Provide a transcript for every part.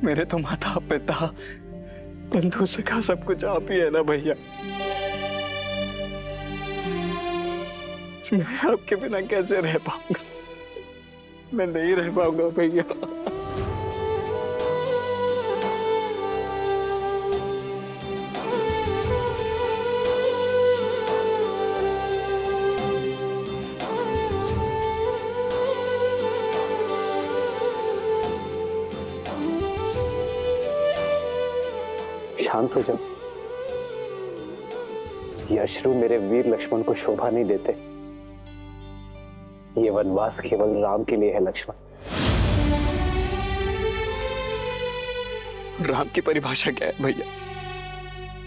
मेरे तो माता पिता बंधु सखा सब कुछ आप ही है ना भैया। मैं आपके बिना कैसे रह पाऊंगा? मैं नहीं रह पाऊंगा भैया। शांत हो जाओ। ये अश्रु मेरे वीर लक्ष्मण को शोभा नहीं देते। ये वनवास केवल राम के लिए है लक्ष्मण। राम की परिभाषा क्या है भैया?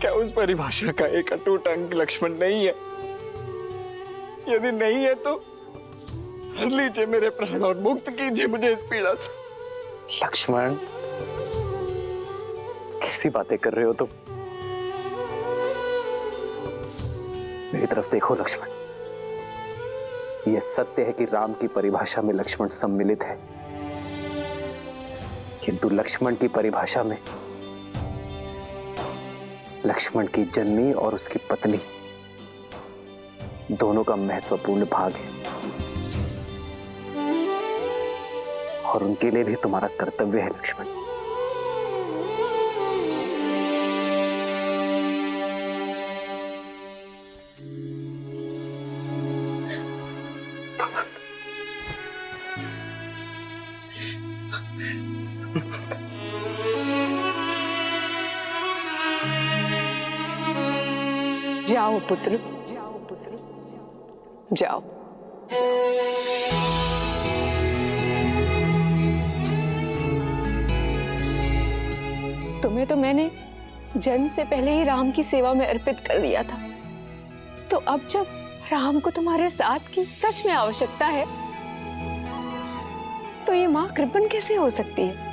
क्या उस परिभाषा का एक अटूट अंग लक्ष्मण नहीं है? यदि नहीं है तो हर लीजिए मेरे प्राण और मुक्त कीजिए मुझे इस पीड़ा से। लक्ष्मण, कैसी बातें कर रहे हो तुम? मेरी तरफ देखो लक्ष्मण। यह सत्य है कि राम की परिभाषा में लक्ष्मण सम्मिलित है, किंतु लक्ष्मण की परिभाषा में लक्ष्मण की जननी और उसकी पत्नी दोनों का महत्वपूर्ण भाग है, और उनके लिए भी तुम्हारा कर्तव्य है लक्ष्मण। जाओ पुत्र, जाओ। तुम्हें तो मैंने जन्म से पहले ही राम की सेवा में अर्पित कर दिया था, तो अब जब राम को तुम्हारे साथ की सच में आवश्यकता है, तो ये मां कृपण कैसे हो सकती है?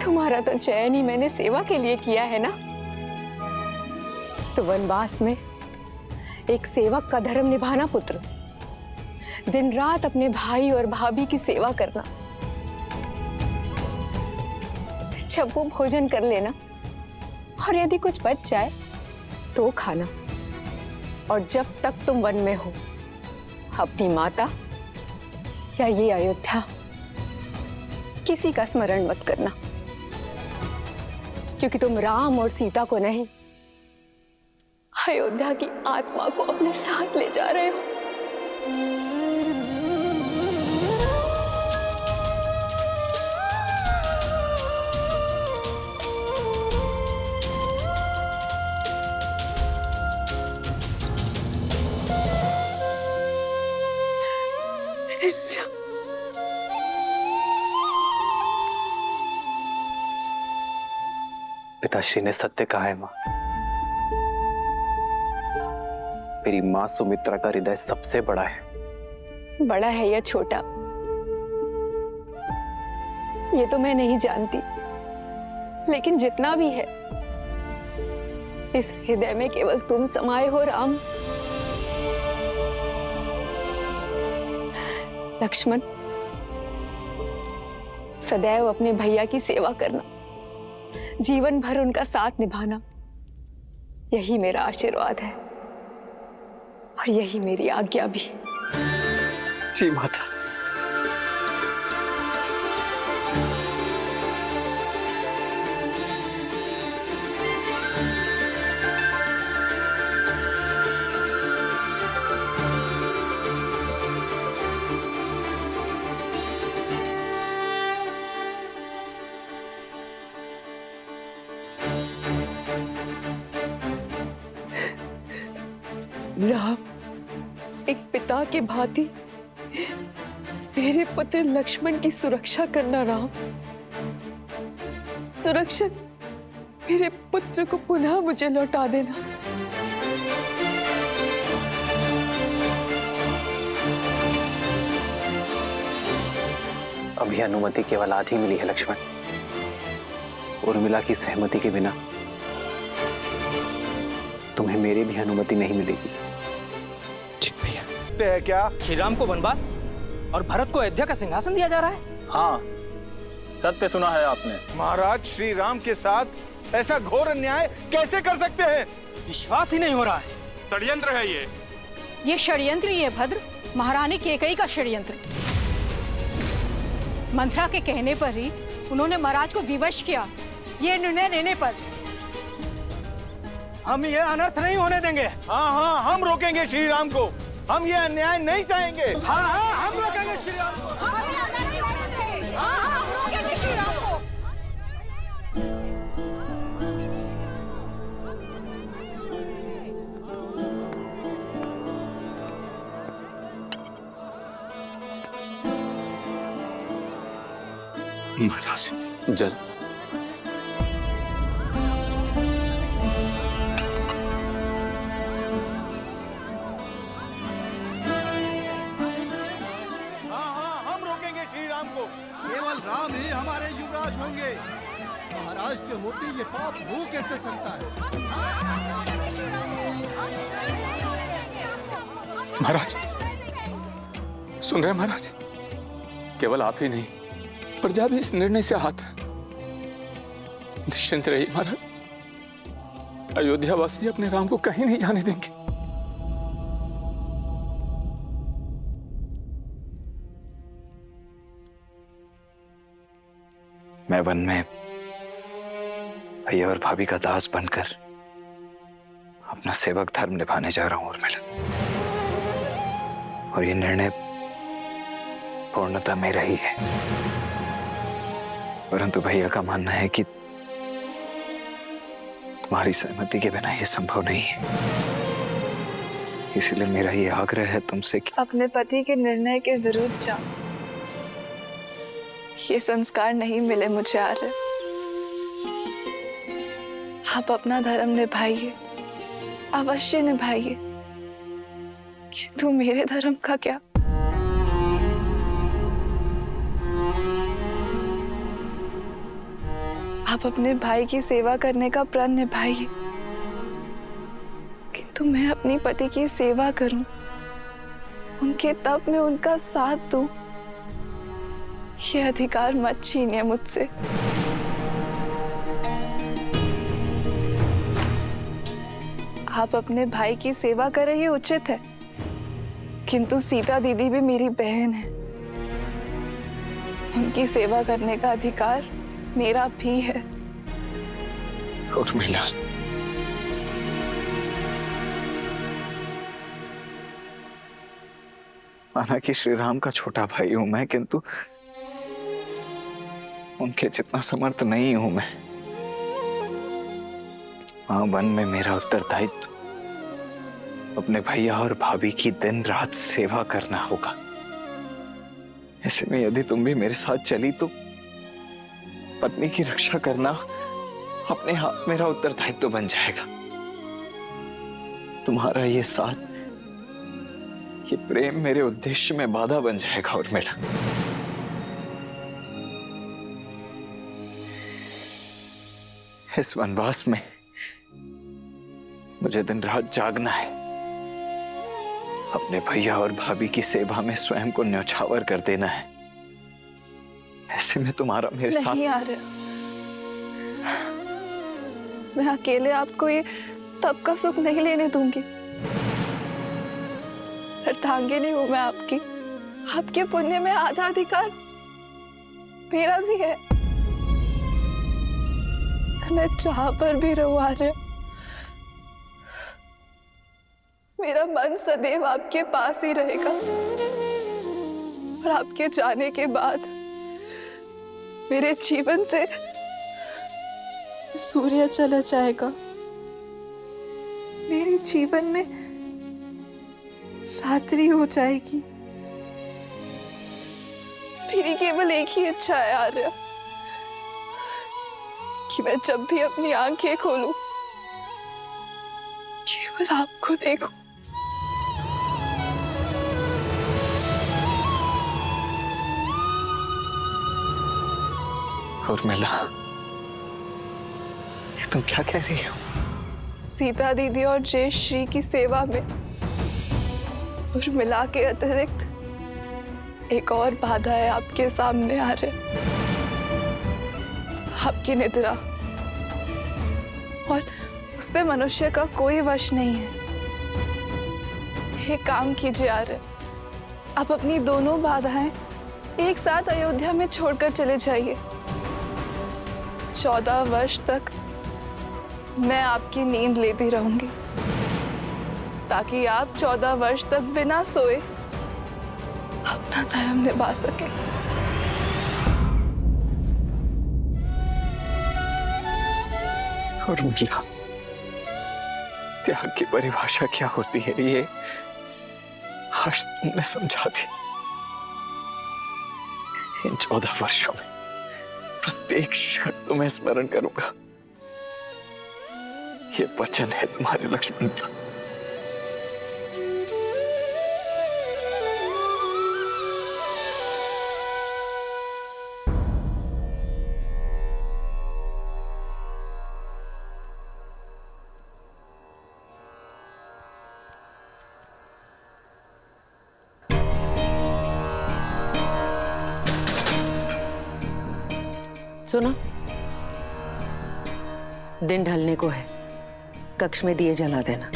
तुम्हारा तो चयन ही मैंने सेवा के लिए किया है ना। तो वनवास में एक सेवक का धर्म निभाना पुत्र, दिन रात अपने भाई और भाभी की सेवा करना, जब वो भोजन कर लेना और यदि कुछ बच जाए तो खाना, और जब तक तुम वन में हो अपनी माता या ये अयोध्या किसी का स्मरण मत करना, क्योंकि तुम राम और सीता को नहीं, अयोध्या की आत्मा को अपने साथ ले जा रहे हो। पिताश्री ने सत्य कहा है मां। मेरी मां सुमित्रा का हृदय सबसे बड़ा है। बड़ा है या छोटा, ये तो मैं नहीं जानती, लेकिन जितना भी है, इस हृदय में केवल तुम समाये हो राम। लक्ष्मण, सदैव अपने भैया की सेवा करना, जीवन भर उनका साथ निभाना, यही मेरा आशीर्वाद है और यही मेरी आज्ञा भी। जी माता। राम, एक पिता के भांति मेरे पुत्र लक्ष्मण की सुरक्षा करना। राम, सुरक्षित मेरे पुत्र को पुनः मुझे लौटा देना। अभी अनुमति केवल आधी मिली है लक्ष्मण। उर्मिला की सहमति के बिना तुम्हें मेरी भी अनुमति नहीं मिलेगी। ठीक भैया। है क्या श्री राम को वनवास? और भरत को अयोध्या का सिंहासन दिया जा रहा है। हाँ, सत्य सुना है आपने। महाराज श्री राम के साथ ऐसा घोर अन्याय कैसे कर सकते हैं? विश्वास ही नहीं हो रहा है। षड्यंत्र है ये षड्यंत्र ही है भद्र, महारानी केकई का षड्यंत्र। मंत्रा के कहने पर ही उन्होंने महाराज को विवश किया, ये निर्णय लेने पर। हम ये अनर्थ नहीं होने देंगे। हाँ हाँ, हम रोकेंगे श्री राम को। हम ये अन्याय नहीं सहेंगे। हाँ हाँ, हम रोकेंगे श्री राम को। महाराज, जल। केवल राम ही हमारे युवराज होंगे। महाराज के होते ये पाप हो कैसे सकता है? महाराज, सुन रहे हैं महाराज? केवल आप ही नहीं, प्रजा भी इस निर्णय से आहत है। निश्चिंत रहिए महाराज, अयोध्यावासी अपने राम को कहीं नहीं जाने देंगे। मैं वन में भैया और भाभी का दास बनकर अपना सेवक धर्म निभाने जा रहा हूं उर्मिला, और ये निर्णय पूर्णतः मेरा ही है। परंतु भैया का मानना है कि तुम्हारी सहमति के बिना यह संभव नहीं है। इसलिए मेरा ये आग्रह है तुमसे कि अपने पति के निर्णय के विरुद्ध जाओ। ये संस्कार नहीं मिले मुझे आर्य। आप अपना धर्म निभाइए, अवश्य निभाइए, किंतु मेरे धर्म का क्या? आप अपने भाई की सेवा करने का प्रण निभाइए, किंतु मैं अपनी पति की सेवा करूं, उनके तप में उनका साथ दूं, ये अधिकार मत छीनिए मुझसे। आप अपने भाई की सेवा करें ये उचित है, किंतु सीता दीदी भी मेरी बहन है। उनकी सेवा करने का अधिकार मेरा भी है। उर्मिला, माना कि श्री राम का छोटा भाई हूं मैं, किंतु उनके जितना समर्थ नहीं हूं मैं। वहां वन में मेरा उत्तरदायित्व अपने भैया और भाभी की दिन रात सेवा करना होगा। ऐसे में यदि तुम भी मेरे साथ चली तो पत्नी की रक्षा करना अपने हाथ मेरा उत्तरदायित्व बन जाएगा। तुम्हारा ये साथ, ये प्रेम मेरे उद्देश्य में बाधा बन जाएगा। और मेरा इस वनवास में मुझे दिन रात जागना है, अपने भैया और भाभी की सेवा में स्वयं को न्यौछावर कर देना है। ऐसे में तुम्हारा मेरे साथ नहीं आ रहा। मैं अकेले आपको ये तब का सुख नहीं लेने दूंगी। अर्धांगिनी हूं मैं आपकी। आपके पुण्य में आधा अधिकार मेरा भी है। मैं जहां पर भी रहूं आर्य, मेरा मन सदैव आपके पास ही रहेगा। और आपके जाने के बाद मेरे जीवन से सूर्य चला जाएगा। मेरे जीवन में रात्रि हो जाएगी। मेरी केवल एक ही इच्छा है आर्य, कि मैं जब भी अपनी आंखें खोलूं केवल आपको देखूं। उर्मिला, ये तुम क्या कह रही हो? सीता दीदी और जयश्री की सेवा में उर्मिला के अतिरिक्त एक और बाधा है आपके सामने आ रहे, आपकी निद्रा, और उस पे मनुष्य का कोई वश नहीं है। एक काम कीजिए आर्य, आप अपनी दोनों बाधाएं एक साथ अयोध्या में छोड़कर चले जाइए। 14 वर्ष तक मैं आपकी नींद लेती रहूंगी, ताकि आप 14 वर्ष तक बिना सोए अपना धर्म निभा सके। और उर्मिला, त्याग की परिभाषा क्या होती है ये आज तुमने समझा दी। इन 14 वर्षों में प्रत्येक क्षण तुम्हें स्मरण करूंगा। ये वचन है तुम्हारे लक्ष्मण का। सुनो, दिन ढलने को है, कक्ष में दिए जला देना।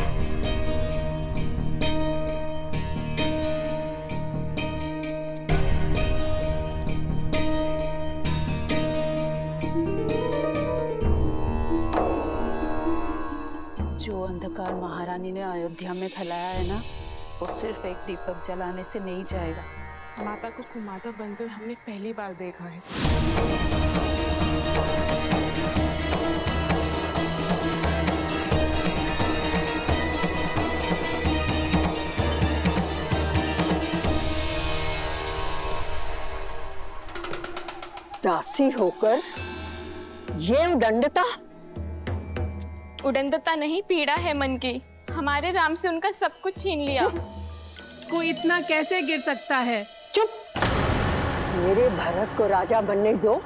जो अंधकार महारानी ने अयोध्या में फैलाया है ना, वो सिर्फ एक दीपक जलाने से नहीं जाएगा। माता को कुमाता बनते हुए हमने पहली बार देखा है। दासी होकर ये उदंडता? उदंडता नहीं, पीड़ा है मन की। हमारे राम से उनका सब कुछ छीन लिया। कोई इतना कैसे गिर सकता है? चुप! मेरे भरत को राजा बनने दो,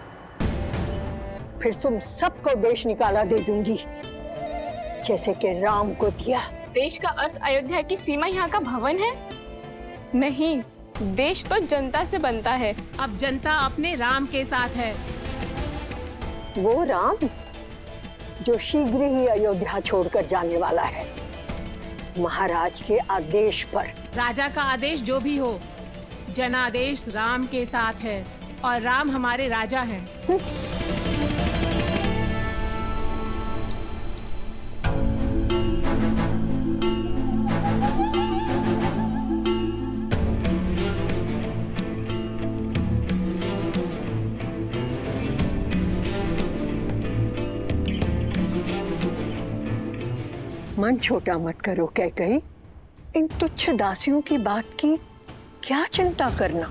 फिर तुम सबको देश निकाला दे दूंगी, जैसे कि राम को दिया। देश का अर्थ अयोध्या की सीमा यहाँ का भवन है? नहीं, देश तो जनता से बनता है। अब जनता अपने राम के साथ है। वो राम जो शीघ्र ही अयोध्या छोड़कर जाने वाला है, महाराज के आदेश पर। राजा का आदेश जो भी हो, जनादेश राम के साथ है और राम हमारे राजा हैं। मन छोटा मत करो कैकई, इन तुच्छ दासियों की बात की क्या चिंता करना।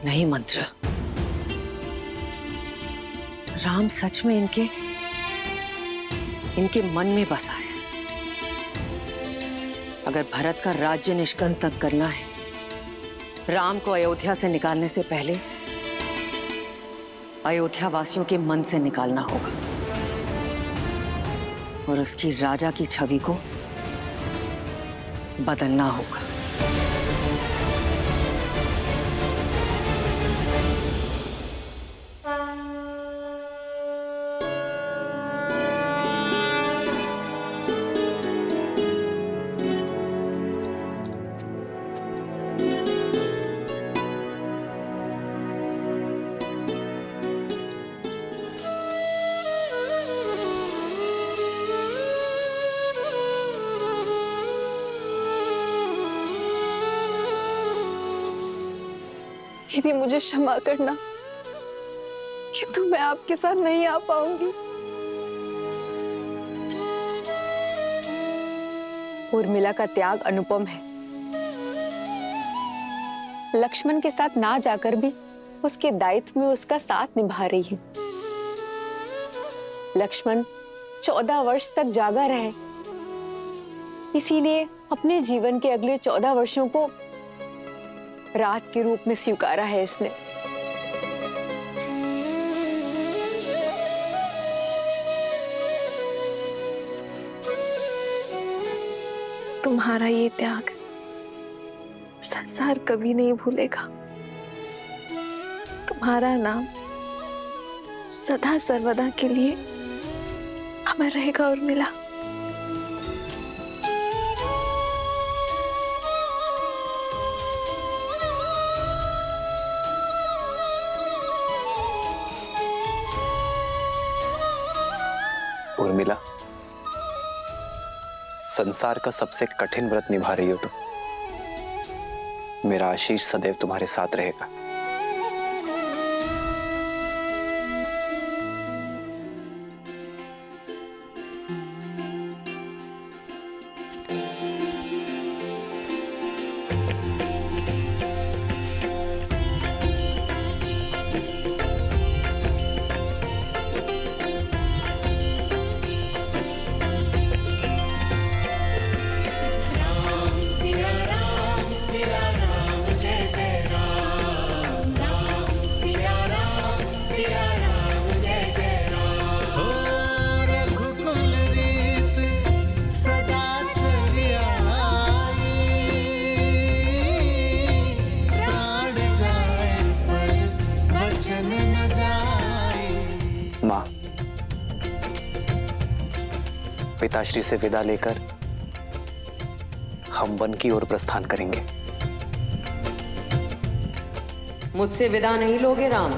नहीं मंत्र, राम सच में इनके मन में बसा है। अगर भरत का राज्य निष्कंटक करना है, राम को अयोध्या से निकालने से पहले अयोध्या वासियों के मन से निकालना होगा और उसकी राजा की छवि को बदलना होगा। दीदी, मुझे क्षमा करना किंतु मैं आपके साथ नहीं आ पाऊंगी। उर्मिला का त्याग अनुपम है। लक्ष्मण के साथ ना जाकर भी उसके दायित्व में उसका साथ निभा रही है। लक्ष्मण 14 वर्ष तक जागा रहे, इसीलिए अपने जीवन के अगले 14 वर्षों को रात के रूप में स्वीकारा है इसने। तुम्हारा ये त्याग संसार कभी नहीं भूलेगा। तुम्हारा नाम सदा सर्वदा के लिए अमर रहेगा उर्मिला। उर्मिला, संसार का सबसे कठिन व्रत निभा रही हो तुम। मेरा आशीष सदैव तुम्हारे साथ रहेगा। माँ, पिताश्री से विदा लेकर हम वन की ओर प्रस्थान करेंगे। मुझसे विदा नहीं लोगे राम?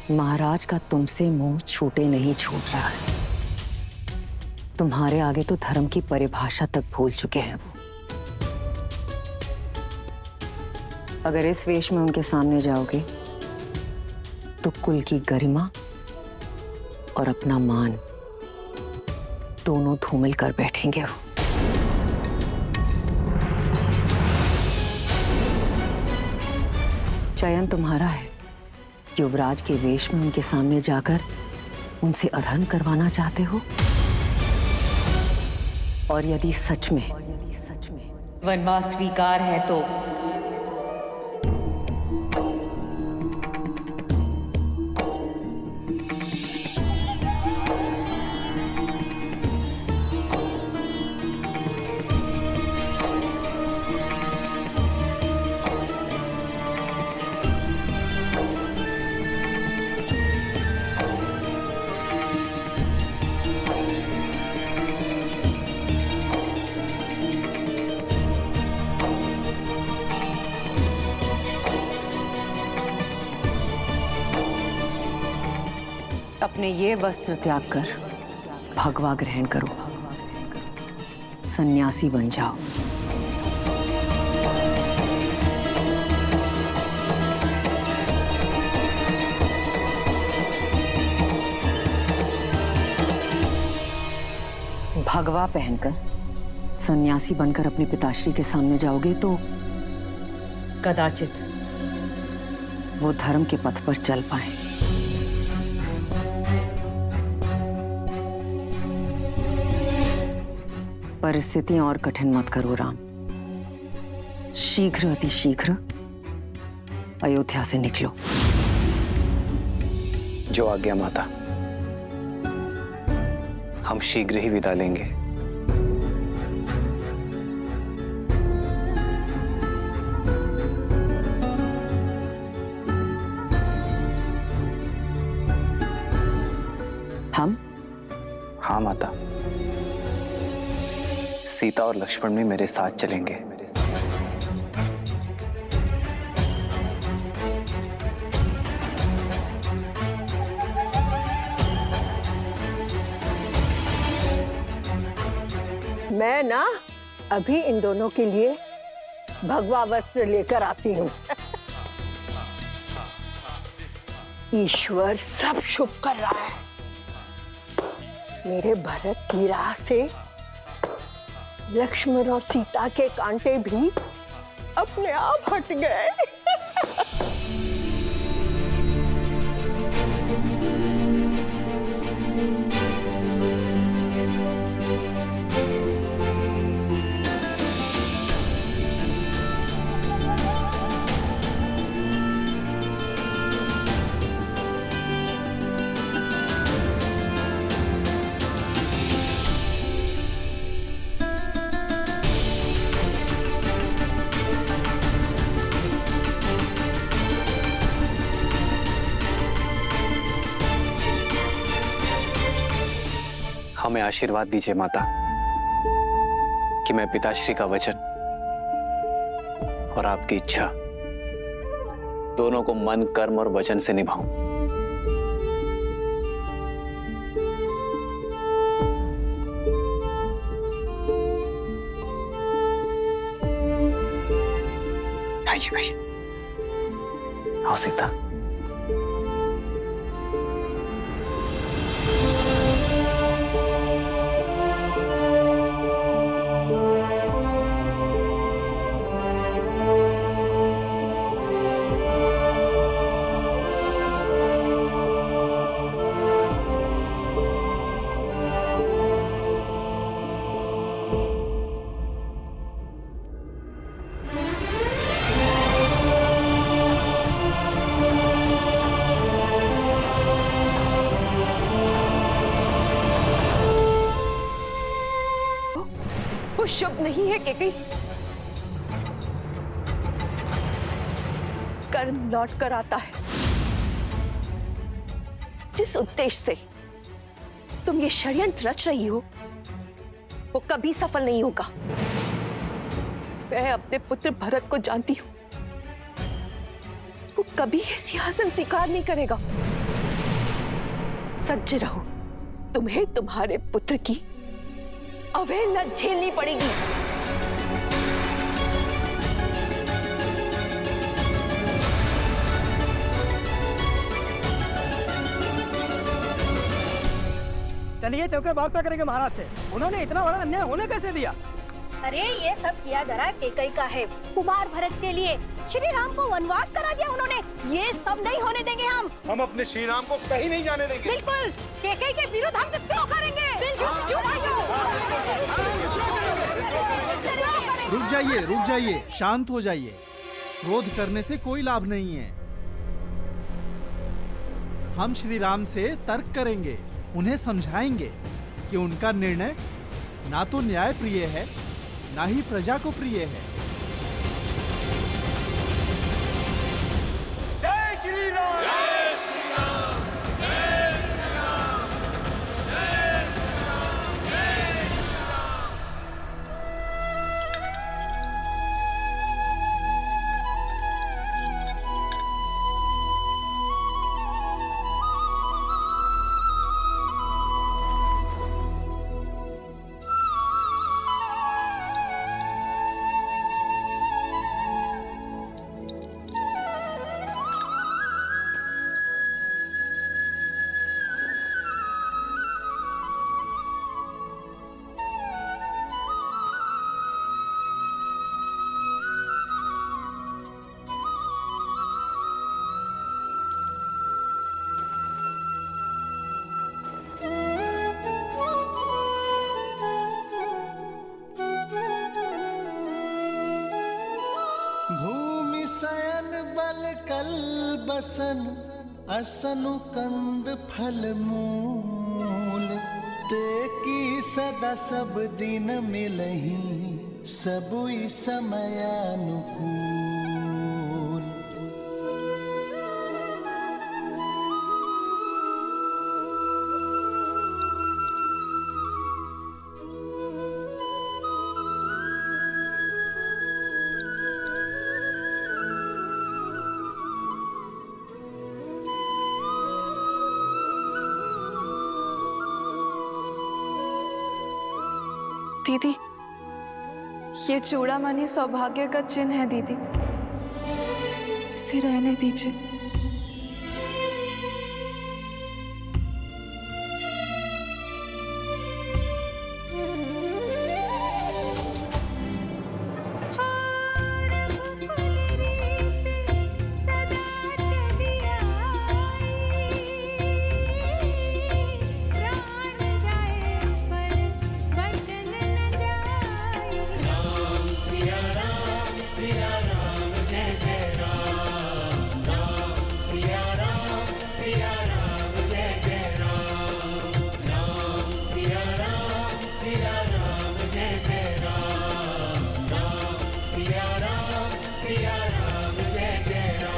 महाराज का तुमसे मुंह छूटे नहीं छूट रहा है। तुम्हारे आगे तो धर्म की परिभाषा तक भूल चुके हैं वो। अगर इस वेश में उनके सामने जाओगे तो कुल की गरिमा और अपना मान दोनों धूमिल कर बैठेंगे वो। चयन तुम्हारा है। युवराज के वेश में उनके सामने जाकर उनसे अधर्म करवाना चाहते हो? और यदि सच में वनवास स्वीकार है तो अपने ये वस्त्र त्याग कर भगवा ग्रहण करो, सन्यासी बन जाओ। भगवा पहनकर सन्यासी बनकर अपने पिताश्री के सामने जाओगे तो कदाचित वो धर्म के पथ पर चल पाए। परिस्थितियां और कठिन मत करो राम। शीघ्र अतिशीघ्र अयोध्या से निकलो। जो आज्ञा माता। हम शीघ्र ही विदा लेंगे। हम? हाँ माता। सीता और लक्ष्मण भी मेरे साथ चलेंगे। मैं ना अभी इन दोनों के लिए भगवा वस्त्र लेकर आती हूँ। ईश्वर सब शुभ कर रहा है। मेरे भरत की राह से लक्ष्मण और सीता के कांटे भी अपने आप हट गए। हमें आशीर्वाद दीजिए माता कि मैं पिताश्री का वचन और आपकी इच्छा दोनों को मन, कर्म और वचन से निभाऊं। आइए भाई, आओ सीता। शुभ नहीं है केकई। कर्म लौट कर आता है। जिस उद्देश्य से तुम ये षड्यंत्र रच रही हो वो कभी सफल नहीं होगा। मैं अपने पुत्र भरत को जानती हूं, वो कभी ये सिंहासन स्वीकार नहीं करेगा। सज्ज रहो, तुम्हें तुम्हारे पुत्र की अवहेलना झेलनी पड़ेगी। चलिए चौके बात क्या करेंगे महाराज से। उन्होंने इतना बड़ा अन्याय होने कैसे दिया? अरे ये सब किया धरा केकई का है। कुमार भरत के लिए श्री राम को वनवास करा दिया उन्होंने। ये सब नहीं होने देंगे हम अपने श्री राम को कहीं नहीं जाने देंगे। बिल्कुल, केकई के विरुद्ध हम क्यों करेंगे? रुक जाइए, शांत हो जाइए। क्रोध करने से कोई लाभ नहीं है। हम श्री राम से तर्क करेंगे, उन्हें समझाएंगे कि उनका निर्णय ना तो न्याय प्रिय है ना ही प्रजा को प्रिय है। जय श्री राम, जय श्री राम, जय श्री राम, जय श्री राम, जय श्री राम। कल बसन असनु कंद फल मूल ते की सदा सब दिन मिलही सबुई समयानुकूल। दीदी, ये चूड़ामणि सौभाग्य का चिन्ह है दीदी, इसे रहने दीजिए। जय जय राम राम सिया राम जय जय राम।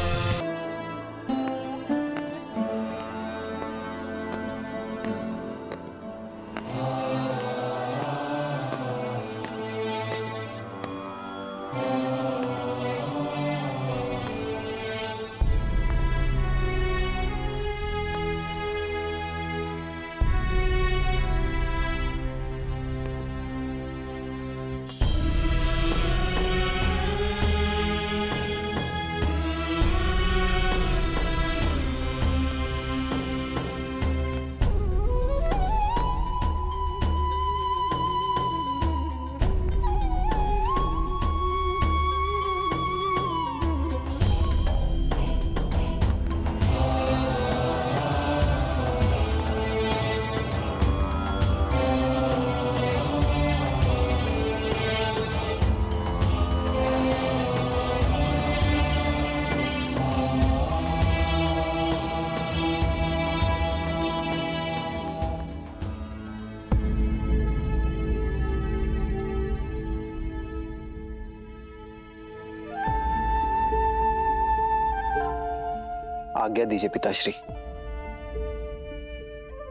आज्ञा दीजिए पिताश्री,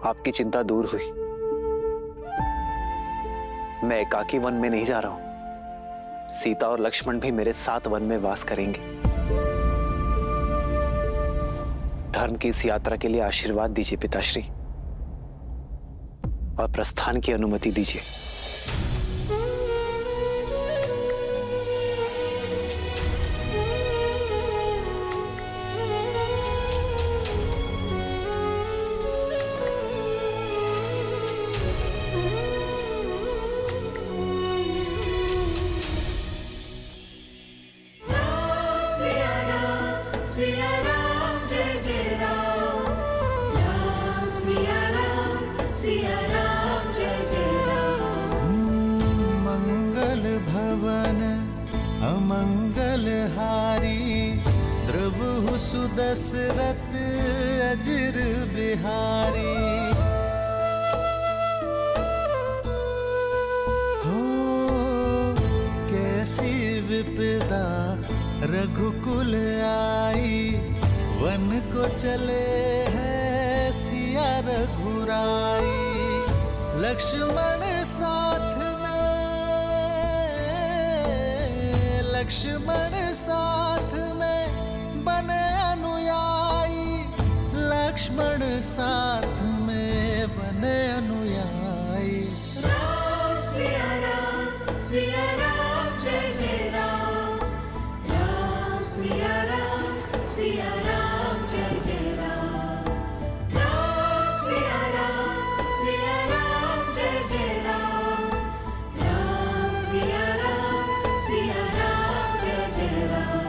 आपकी चिंता दूर हुई। मैं एकाकी वन में नहीं जा रहा हूं, सीता और लक्ष्मण भी मेरे साथ वन में वास करेंगे। धर्म की इस यात्रा के लिए आशीर्वाद दीजिए पिताश्री और प्रस्थान की अनुमति दीजिए। सिया राम जय जय राम राम सिया राम जय जय राम। मंगल भवन अमंगल हारी द्रवहु सुदशरथ अजर बिहारी। हो कैसी विपदा रघुकुल आई, वन को चले हैं सिया रघुराई। लक्ष्मण साथ में बने अनुयायी, लक्ष्मण साथ में बने अनुयायी। राम सिया राम जय जय राम राम सिया राम जय जय राम राम सिया राम जय जय राम राम सिया राम जय जय राम।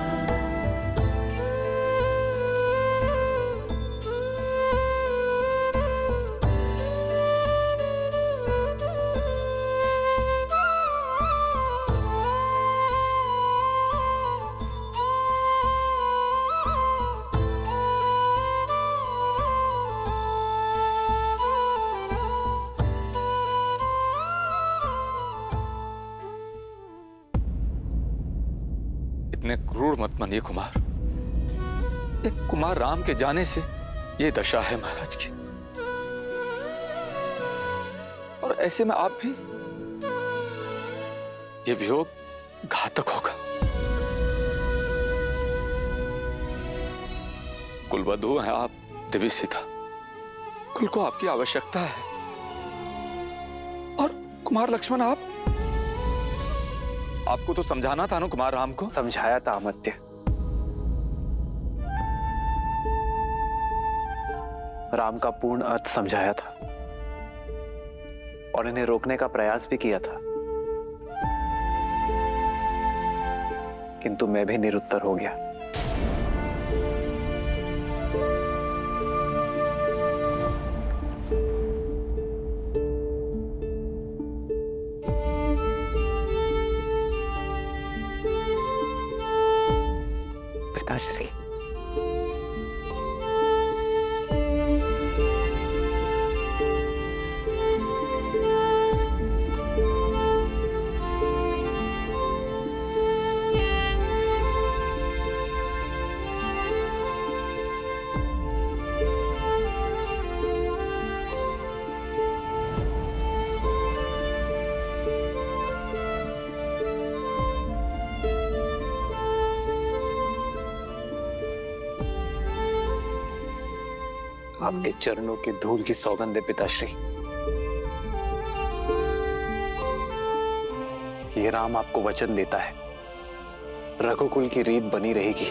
इतने क्रूर मत बनिए कुमार। एक कुमार राम के जाने से ये दशा है महाराज की, और ऐसे में आप भी, ये वियोग घातक होगा। कुलवधू हैं आप देवी सीता, कुल को आपकी आवश्यकता है, और कुमार लक्ष्मण आपको तो समझाना था ना कुमार राम को। समझाया था अमात्य, राम का पूर्ण अर्थ समझाया था और इन्हें रोकने का प्रयास भी किया था, किंतु मैं भी निरुत्तर हो गया। पिताश्री, आपके चरणों की धूल की सौगंध है पिताश्री। ये राम आपको वचन देता है, रघुकुल की रीत बनी रहेगी।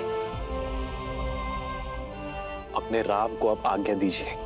अपने राम को आप आज्ञा दीजिए।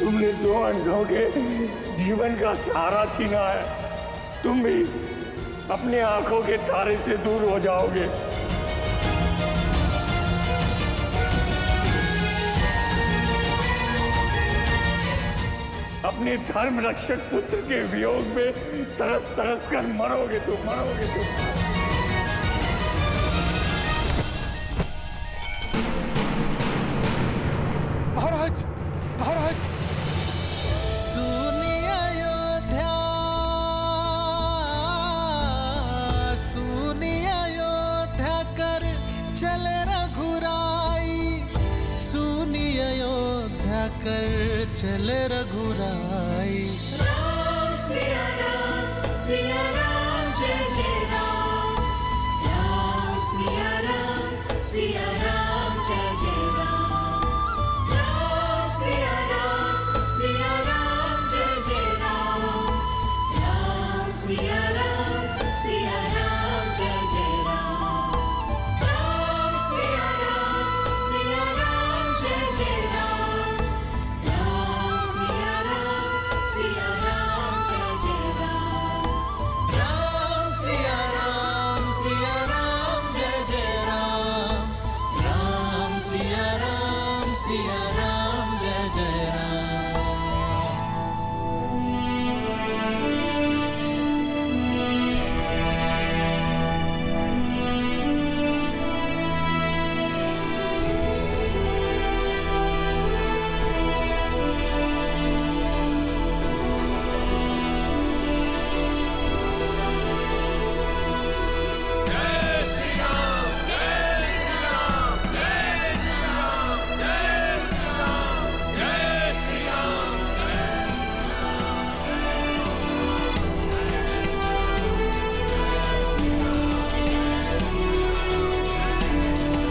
तुमने दो अंधों के जीवन का सहारा छीना है, तुम भी अपने आंखों के तारे से दूर हो जाओगे। अपने धर्म रक्षक पुत्र के वियोग में तरस तरस कर मरोगे तुम, मरोगे तुम। महाराज, महाराज, सुनिए अयोध्या, सुनिए अयोध्या कर चले रघुराई, सुनिए अयोध्या कर चले रघुराई। राम सिया राम, सिया राम जय जय राम, राम सिया राम, सिया राम जय जय राम, राम सिया राम, सिया राम जय जय राम, राम सिया राम, सिया राम जय जय राम, राम सिया राम, सिया राम जय जय राम, राम सिया राम, सिया राम जय जय राम, राम सिया राम, सिया राम जय जय राम, राम सिया राम, सिया राम जय जय राम। जय श्री राम, जय श्री राम, जय श्री राम, जय श्री राम, जय श्री राम।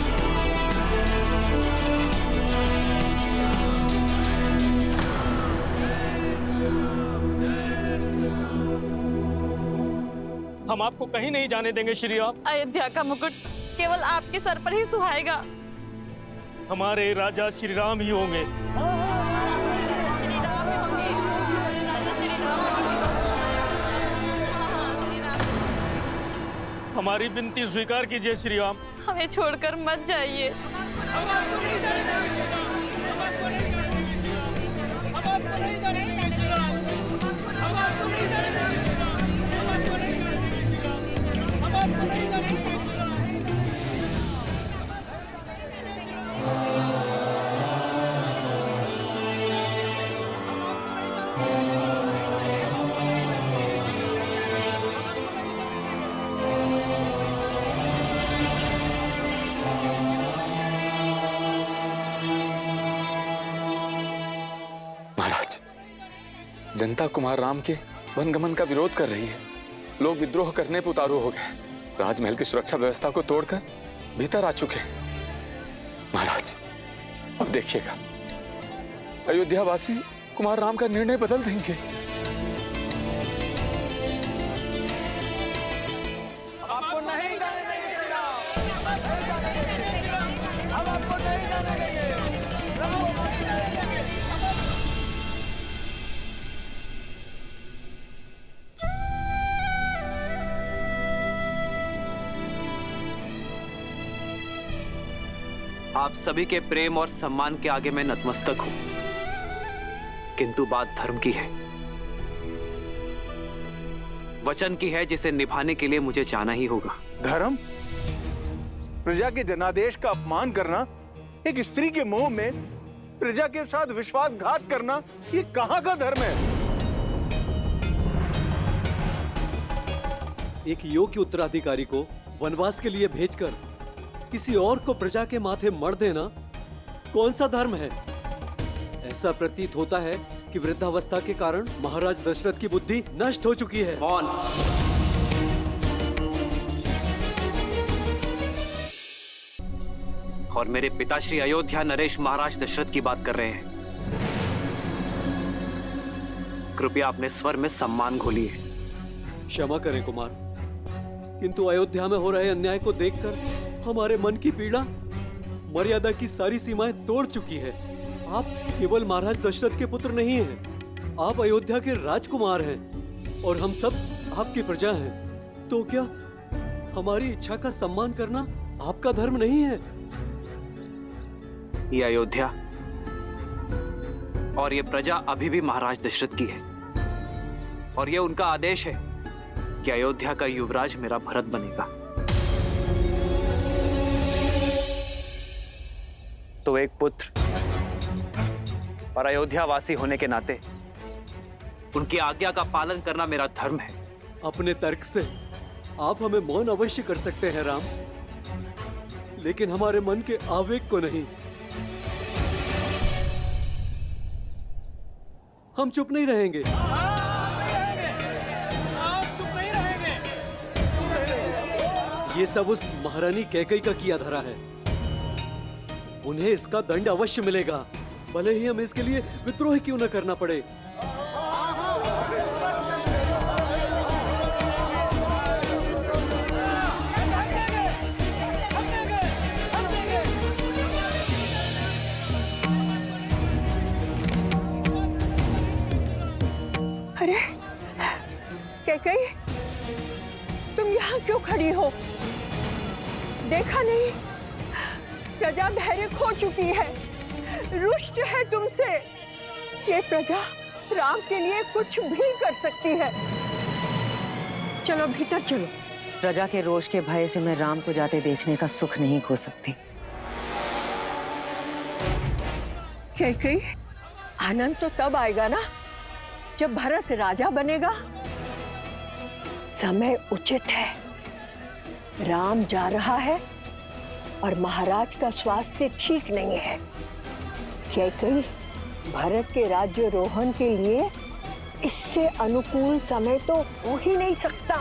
हम आपको कहीं नहीं जाने देंगे श्री राम। अयोध्या का मुकुट केवल आपके सर पर ही सुहाएगा। हमारे राजा श्री राम ही होंगे। हमारी विनती स्वीकार कीजिए श्री राम। हमें छोड़कर मत जाइए। महाराज, जनता कुमार राम के वनगमन का विरोध कर रही है। लोग विद्रोह करने पर उतारू हो गए। राजमहल की सुरक्षा व्यवस्था को तोड़कर भीतर आ चुके हैं। महाराज, अब देखिएगा, अयोध्यावासी कुमार राम का निर्णय बदल देंगे। आपको नहीं जाने देंगे श्री राम। हम आपको नहीं जाने देंगे। आप सभी के प्रेम और सम्मान के आगे मैं नतमस्तक हूं, किंतु बात धर्म की है, वचन की है, जिसे निभाने के लिए मुझे जाना ही होगा। धर्म? प्रजा के जनादेश का अपमान करना, एक स्त्री के मोह में प्रजा के साथ विश्वासघात करना, ये कहां का धर्म है? एक योग्य उत्तराधिकारी को वनवास के लिए भेजकर किसी और को प्रजा के माथे मर देना कौन सा धर्म है? ऐसा प्रतीत होता है कि वृद्धावस्था के कारण महाराज दशरथ की बुद्धि नष्ट हो चुकी है। मौन। और मेरे पिताश्री अयोध्या नरेश महाराज दशरथ की बात कर रहे हैं। कृपया अपने स्वर में सम्मान घोलिए। क्षमा करें कुमार, किंतु अयोध्या में हो रहे अन्याय को देखकर हमारे मन की पीड़ा मर्यादा की सारी सीमाएं तोड़ चुकी है। आप केवल महाराज दशरथ के पुत्र नहीं हैं, आप अयोध्या के राजकुमार हैं और हम सब आपकी प्रजा हैं। तो क्या हमारी इच्छा का सम्मान करना आपका धर्म नहीं है? ये अयोध्या और ये प्रजा अभी भी महाराज दशरथ की है, और ये उनका आदेश है कि अयोध्या का युवराज मेरा भरत बनेगा। तो एक पुत्र और अयोध्या वासी होने के नाते उनकी आज्ञा का पालन करना मेरा धर्म है। अपने तर्क से आप हमें मौन अवश्य कर सकते हैं राम, लेकिन हमारे मन के आवेग को नहीं। हम चुप नहीं रहेंगे। ये सब उस महारानी कैकई का किया धरा है। उन्हें इसका दंड अवश्य मिलेगा, भले ही हमें इसके लिए विद्रोह क्यों न करना पड़े। अरे कैकई, तुम यहाँ क्यों खड़ी हो? देखा नहीं, प्रजा धैर्य खो चुकी है, रुष्ट है तुमसे। ये प्रजा राम के लिए कुछ भी कर सकती है। चलो भीतर चलो। प्रजा के रोष के भय से मैं राम को जाते देखने का सुख नहीं खो सकती। कैकई, आनंद तो तब आएगा ना जब भरत राजा बनेगा। समय उचित है, राम जा रहा है और महाराज का स्वास्थ्य ठीक नहीं है। कैकई, भरत के राज्यारोहण के लिए इससे अनुकूल समय तो हो ही नहीं सकता।